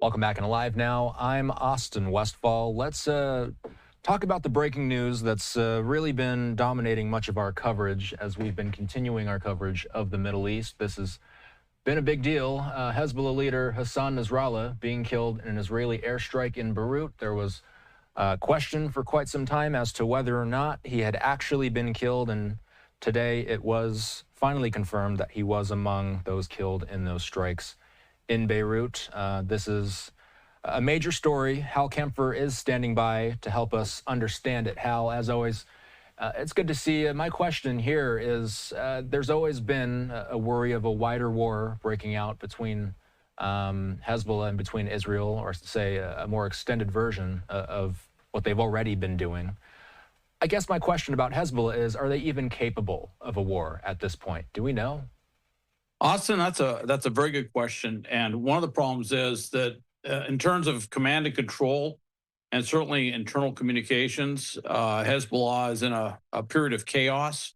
Welcome back in Live Now. I'm Austin Westfall. Let's talk about the breaking news that's really been dominating much of our coverage as we've been continuing our coverage of the Middle East. This has been a big deal. Hezbollah leader Hassan Nasrallah being killed in an Israeli airstrike in Beirut. There was a question for quite some time as to whether or not he had actually been killed, and today it was finally confirmed that he was among those killed in those strikes in Beirut. This is a major story. Hal Kempfer is standing by to help us understand it. Hal, as always, it's good to see you. My question here is, there's always been a worry of a wider war breaking out between Hezbollah and between Israel, or to say a more extended version of what they've already been doing. I guess my question about Hezbollah is, are they even capable of a war at this point? Do we know? Austin, that's a very good question. And one of the problems is that in terms of command and control, and certainly internal communications, Hezbollah is in a period of chaos.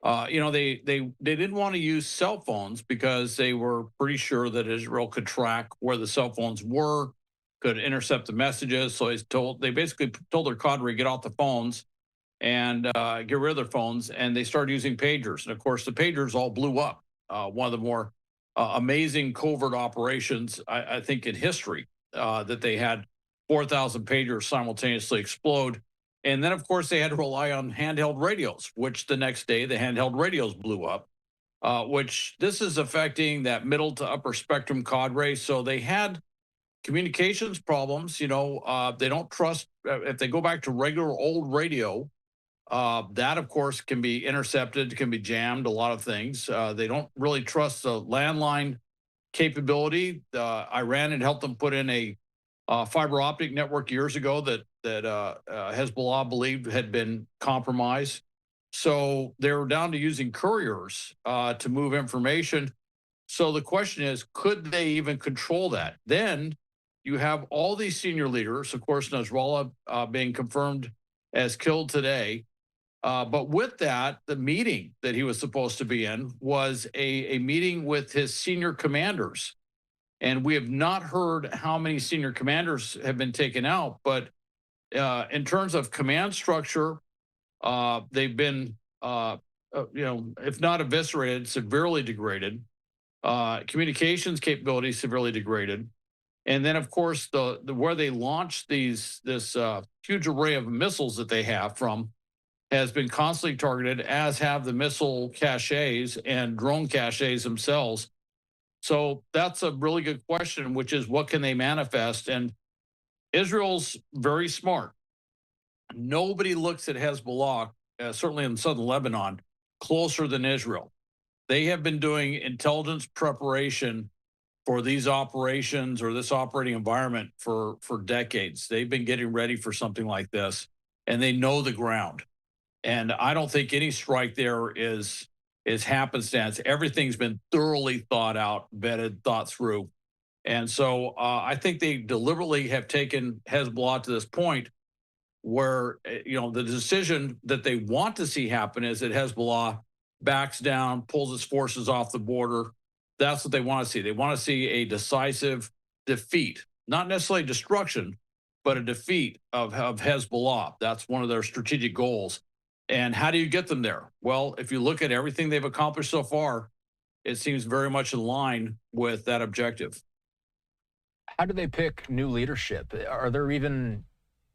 They didn't want to use cell phones because they were pretty sure that Israel could track where the cell phones were, could intercept the messages. So they basically told their cadre, get off the phones and get rid of their phones. And they started using pagers. And of course, the pagers all blew up. One of the more amazing covert operations, I think, in history, that they had 4,000 pagers simultaneously explode. And then, of course, they had to rely on handheld radios, which the next day the handheld radios blew up, which this is affecting that middle to upper spectrum cadre. So they had communications problems. They don't trust, if they go back to regular old radio, that, of course, can be intercepted, can be jammed, a lot of things. They don't really trust the landline capability. Iran had helped them put in a fiber optic network years ago that Hezbollah believed had been compromised. So they were down to using couriers to move information. So the question is, could they even control that? Then you have all these senior leaders, of course, Nasrallah being confirmed as killed today. But with that, the meeting that he was supposed to be in was a meeting with his senior commanders. And we have not heard how many senior commanders have been taken out. But in terms of command structure, they've been, if not eviscerated, severely degraded. Communications capabilities severely degraded. And then, of course, the where they launched this huge array of missiles that they have from has been constantly targeted, as have the missile caches and drone caches themselves. So that's a really good question, which is, what can they manifest? And Israel's very smart. Nobody looks at Hezbollah, certainly in southern Lebanon, closer than Israel. They have been doing intelligence preparation for these operations or this operating environment for decades. They've been getting ready for something like this, and they know the ground. And I don't think any strike there is happenstance. Everything's been thoroughly thought out, vetted, thought through. And so I think they deliberately have taken Hezbollah to this point where, the decision that they want to see happen is that Hezbollah backs down, pulls its forces off the border. That's what they want to see. They want to see a decisive defeat, not necessarily destruction, but a defeat of Hezbollah. That's one of their strategic goals. And how do you get them there? Well, if you look at everything they've accomplished so far, it seems very much in line with that objective. How do they pick new leadership? Are there even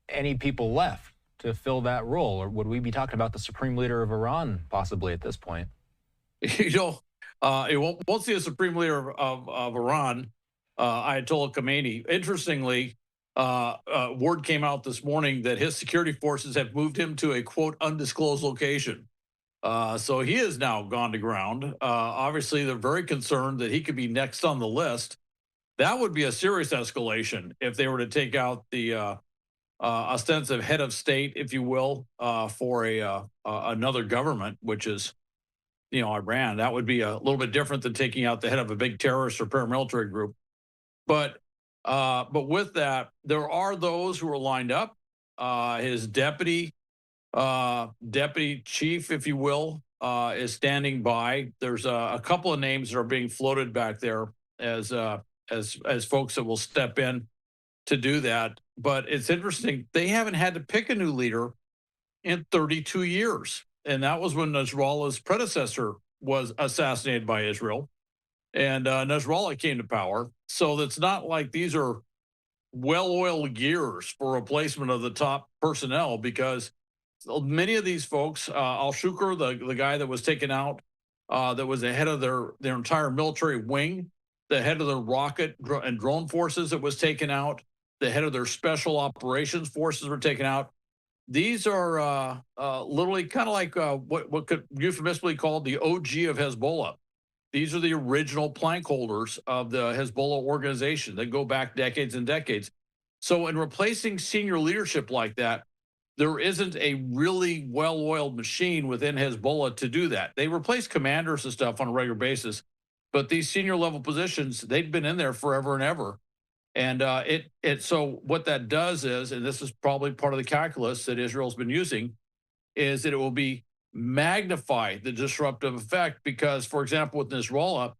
any people left to fill that role? Or would we be talking about the supreme leader of Iran possibly at this point? It won't see a supreme leader of Iran, Ayatollah Khamenei. Interestingly, word came out this morning that his security forces have moved him to a, quote, undisclosed location. So he is now gone to ground. Obviously, they're very concerned that he could be next on the list. That would be a serious escalation if they were to take out the ostensive head of state, if you will, for another government, which is, Iran. That would be a little bit different than taking out the head of a big terrorist or paramilitary group. But with that, there are those who are lined up. His deputy chief, if you will, is standing by. There's a couple of names that are being floated back there as as folks that will step in to do that. But it's interesting; they haven't had to pick a new leader in 32 years, and that was when Nasrallah's predecessor was assassinated by Israel, and Nasrallah came to power. So it's not like these are well-oiled gears for replacement of the top personnel, because many of these folks, Al Shukr, the guy that was taken out, that was the head of their entire military wing, the head of their rocket and drone forces that was taken out, the head of their special operations forces were taken out. These are literally kind of like what could euphemistically called the OG of Hezbollah. These are the original plank holders of the Hezbollah organization that go back decades and decades. So, in replacing senior leadership like that, there isn't a really well-oiled machine within Hezbollah to do that. They replace commanders and stuff on a regular basis, but these senior level positions, they've been in there forever and ever. And so what that does is, and this is probably part of the calculus that Israel's been using, is that it will be magnify the disruptive effect. Because, for example, with Nasrallah,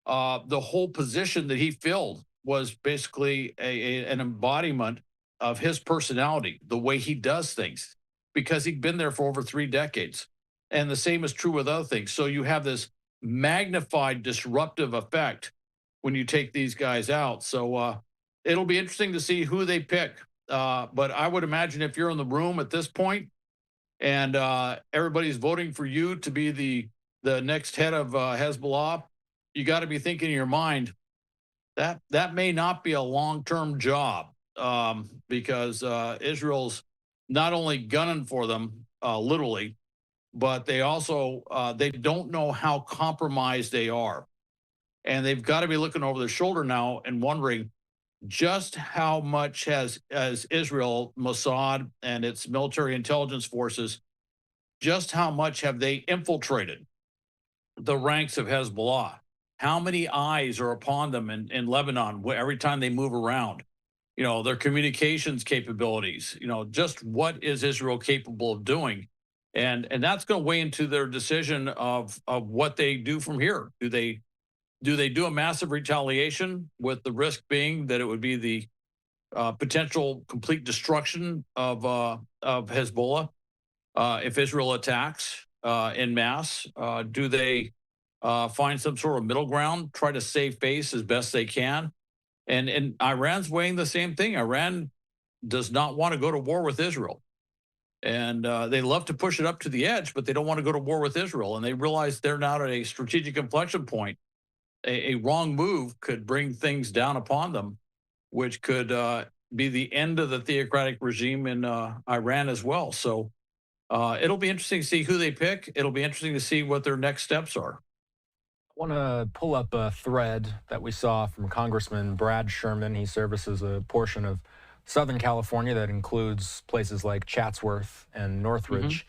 the whole position that he filled was basically an embodiment of his personality, the way he does things, because he'd been there for over 3 decades. And the same is true with other things. So you have this magnified disruptive effect when you take these guys out. So it'll be interesting to see who they pick. But I would imagine if you're in the room at this point and everybody's voting for you to be the next head of Hezbollah, you got to be thinking in your mind that that may not be a long-term job, because Israel's not only gunning for them literally, but they also they don't know how compromised they are, and they've got to be looking over their shoulder now and wondering just how much has Israel, Mossad, and its military intelligence forces, just how much have they infiltrated the ranks of Hezbollah? How many eyes are upon them in Lebanon every time they move around? You know, their communications capabilities, you know, just what is Israel capable of doing? And that's going to weigh into their decision of what they do from here. Do they do a massive retaliation, with the risk being that it would be the potential complete destruction of Hezbollah if Israel attacks en masse? Do they find some sort of middle ground, try to save face as best they can? And Iran's weighing the same thing. Iran does not want to go to war with Israel. And they love to push it up to the edge, but they don't want to go to war with Israel. And they realize they're now at a strategic inflection point. A wrong move could bring things down upon them, which could be the end of the theocratic regime in Iran as well. So it'll be interesting to see who they pick. It'll be interesting to see what their next steps are. I want to pull up a thread that we saw from Congressman Brad Sherman. He services a portion of Southern California that includes places like Chatsworth and Northridge.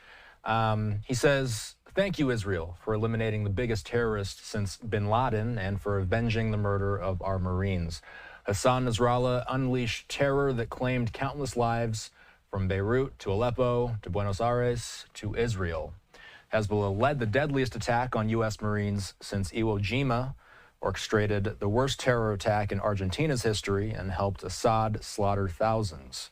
He says, "Thank you, Israel, for eliminating the biggest terrorist since bin Laden and for avenging the murder of our Marines. Hassan Nasrallah unleashed terror that claimed countless lives from Beirut to Aleppo to Buenos Aires to Israel. Hezbollah led the deadliest attack on U.S. Marines since Iwo Jima, orchestrated the worst terror attack in Argentina's history, and helped Assad slaughter thousands.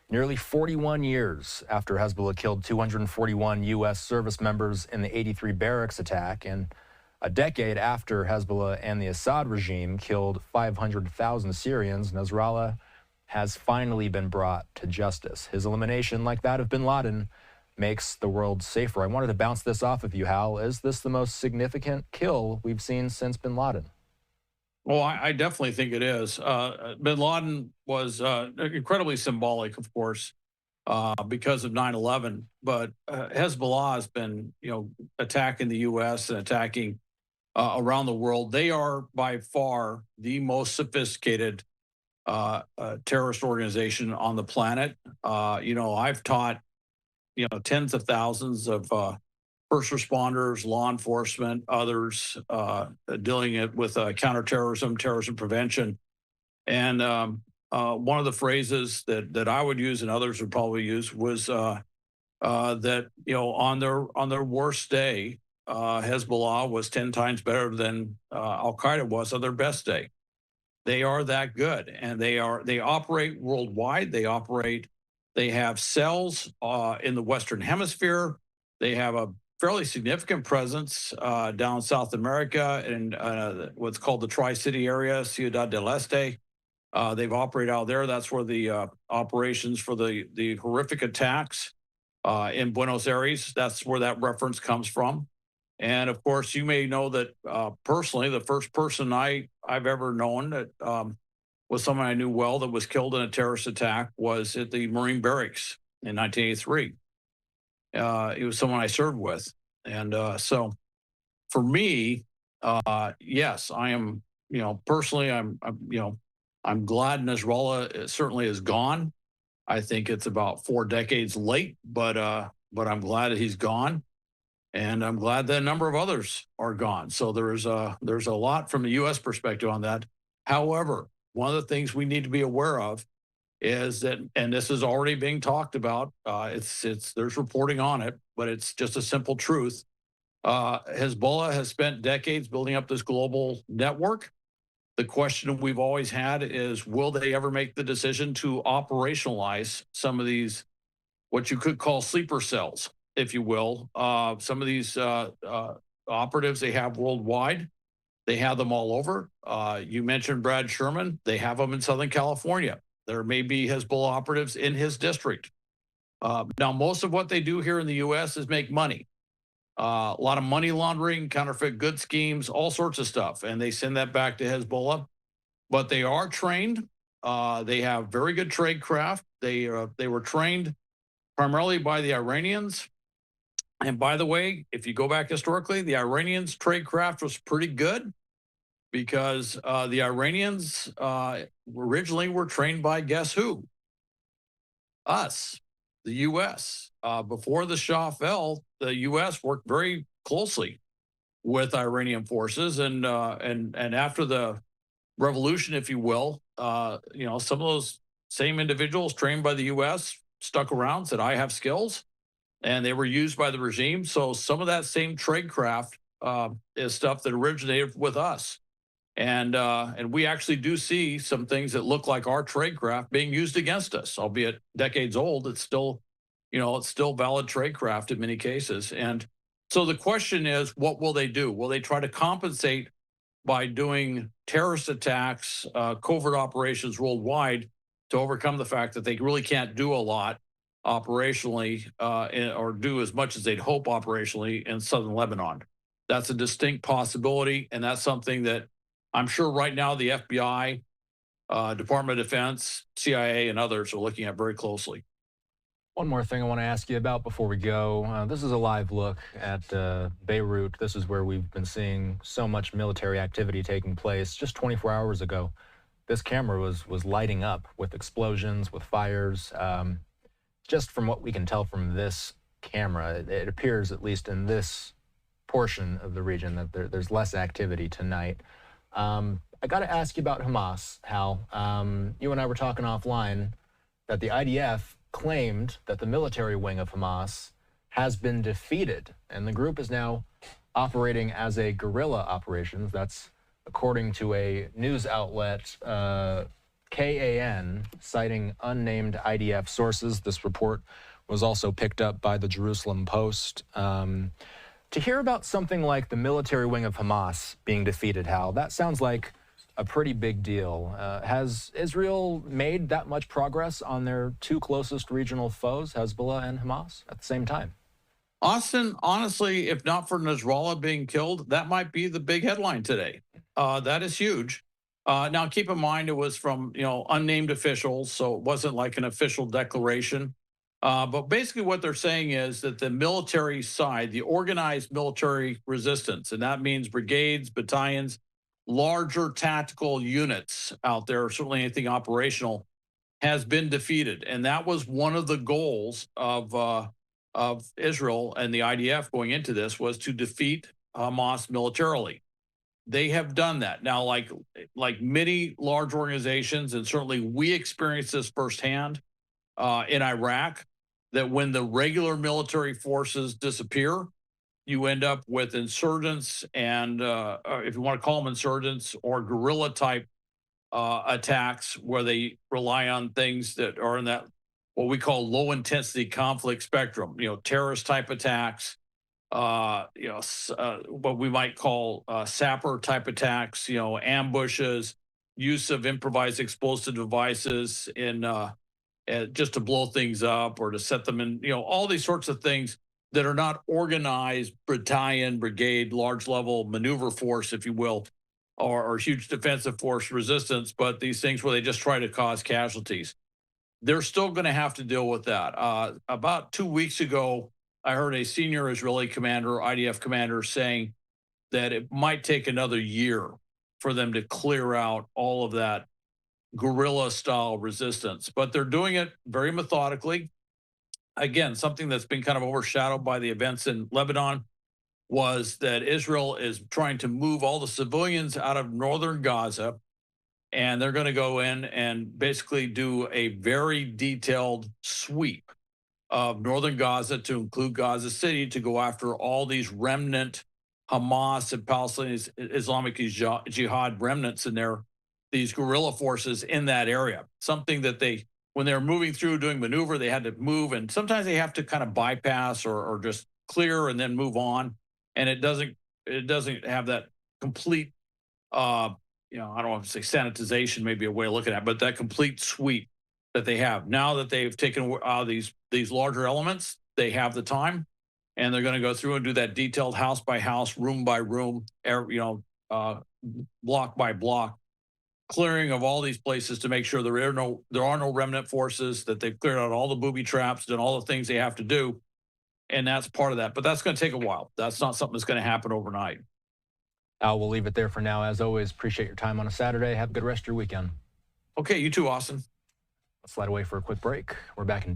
Nearly 41 years after Hezbollah killed 241 U.S. service members in the 83 barracks attack, and a decade after Hezbollah and the Assad regime killed 500,000 Syrians, Nasrallah has finally been brought to justice. His elimination, like that of bin Laden, makes the world safer." I wanted to bounce this off of you, Hal. Is this the most significant kill we've seen since bin Laden? Well, I definitely think it is. Bin Laden was incredibly symbolic, of course, because of 9/11. But Hezbollah has been, attacking the U.S. and attacking around the world. They are by far the most sophisticated terrorist organization on the planet. I've taught, tens of thousands of first responders, law enforcement, others dealing it with counterterrorism, terrorism prevention. And one of the phrases that I would use and others would probably use was that on their worst day, Hezbollah was 10 times better than Al Qaeda was on their best day. They are that good, and they operate worldwide. They have cells in the Western Hemisphere. They have a fairly significant presence down South America in what's called the Tri-City area, Ciudad del Este. They've operated out there. That's where the operations for the horrific attacks in Buenos Aires. That's where that reference comes from. And of course, you may know that personally, the first person I've ever known that was someone I knew well that was killed in a terrorist attack was at the Marine Barracks in 1983. He was someone I served with, and so for me, yes, I am. Personally, I'm glad Nasrallah certainly is gone. I think it's about 4 decades late, but I'm glad that he's gone, and I'm glad that a number of others are gone. So there's a lot from the U.S. perspective on that. However, one of the things we need to be aware of is that, and this is already being talked about. It's there's reporting on it, but it's just a simple truth. Hezbollah has spent decades building up this global network. The question we've always had is, will they ever make the decision to operationalize some of these, what you could call sleeper cells, if you will? Some of these operatives they have worldwide. They have them all over. You mentioned Brad Sherman. They have them in Southern California. There may be Hezbollah operatives in his district. Now, most of what they do here in the U.S. is make money. A lot of money laundering, counterfeit goods schemes, all sorts of stuff. And they send that back to Hezbollah. But they are trained. They have very good trade craft. They were trained primarily by the Iranians. And by the way, if you go back historically, the Iranians' trade craft was pretty good because the Iranians originally were trained by guess who? Us, the U.S. Before the Shah fell, the U.S. worked very closely with Iranian forces, and after the revolution, if you will, some of those same individuals trained by the U.S. stuck around, said, "I have skills," and they were used by the regime. So some of that same trade craft is stuff that originated with us. And we actually do see some things that look like our trade craft being used against us, albeit decades old. It's still, it's still valid trade craft in many cases. And so the question is, what will they do? Will they try to compensate by doing terrorist attacks, covert operations worldwide to overcome the fact that they really can't do a lot operationally or do as much as they'd hope operationally in southern Lebanon? That's a distinct possibility, and that's something that I'm sure right now the FBI, Department of Defense, CIA, and others are looking at very closely. One more thing I want to ask you about before we go. This is a live look at Beirut. This is where we've been seeing so much military activity taking place. Just 24 hours ago, this camera was lighting up with explosions, with fires. Just from what we can tell from this camera, it appears, at least in this portion of the region, that there's less activity tonight. I got to ask you about Hamas, Hal. You and I were talking offline that the IDF claimed that the military wing of Hamas has been defeated, and the group is now operating as a guerrilla operations. That's according to a news outlet, KAN, citing unnamed IDF sources. This report was also picked up by the Jerusalem Post. To hear about something like the military wing of Hamas being defeated, Hal, that sounds like a pretty big deal. Has Israel made that much progress on their two closest regional foes, Hezbollah and Hamas, at the same time? Austin, honestly, if not for Nasrallah being killed, that might be the big headline today. That is huge. Now, keep in mind, it was from unnamed officials, so it wasn't like an official declaration. But basically what they're saying is that the military side, the organized military resistance, and that means brigades, battalions, larger tactical units out there, certainly anything operational, has been defeated. And that was one of the goals of Israel and the IDF going into this, was to defeat Hamas militarily. They have done that. Now, like many large organizations, and certainly we experienced this firsthand in Iraq, that when the regular military forces disappear, you end up with insurgents and, if you want to call them insurgents or guerrilla type attacks where they rely on things that are in that what we call low intensity conflict spectrum. Terrorist type attacks, what we might call sapper type attacks. Ambushes, use of improvised explosive devices in just to blow things up or to set them in. All these sorts of things that are not organized battalion, brigade, large level maneuver force, if you will, or huge defensive force resistance, but these things where they just try to cause casualties. They're still going to have to deal with that. About 2 weeks ago, I heard a senior Israeli commander, IDF commander, saying that it might take another year for them to clear out all of that guerrilla style resistance, but they're doing it very methodically. Again, something that's been kind of overshadowed by the events in Lebanon was that Israel is trying to move all the civilians out of northern Gaza, and they're going to go in and basically do a very detailed sweep of northern Gaza to include Gaza City to go after all these remnant Hamas and Palestinian Islamic Jihad remnants in there, these guerrilla forces in that area. Something that when they're moving through doing maneuver, they had to move, and sometimes they have to kind of bypass or just clear and then move on. And it doesn't have that complete I don't want to say sanitization, maybe a way of looking at it, but that complete sweep that they have. Now that they've taken these larger elements, they have the time, and they're going to go through and do that detailed house by house, room by room, block by block clearing of all these places to make sure there are no remnant forces, that they've cleared out all the booby traps, done all the things they have to do, and that's part of that. But that's going to take a while. That's not something that's going to happen overnight. Al, we'll leave it there for now. As always, appreciate your time on a Saturday. Have a good rest of your weekend. Okay, you too, Austin. Let's slide away for a quick break. We're back in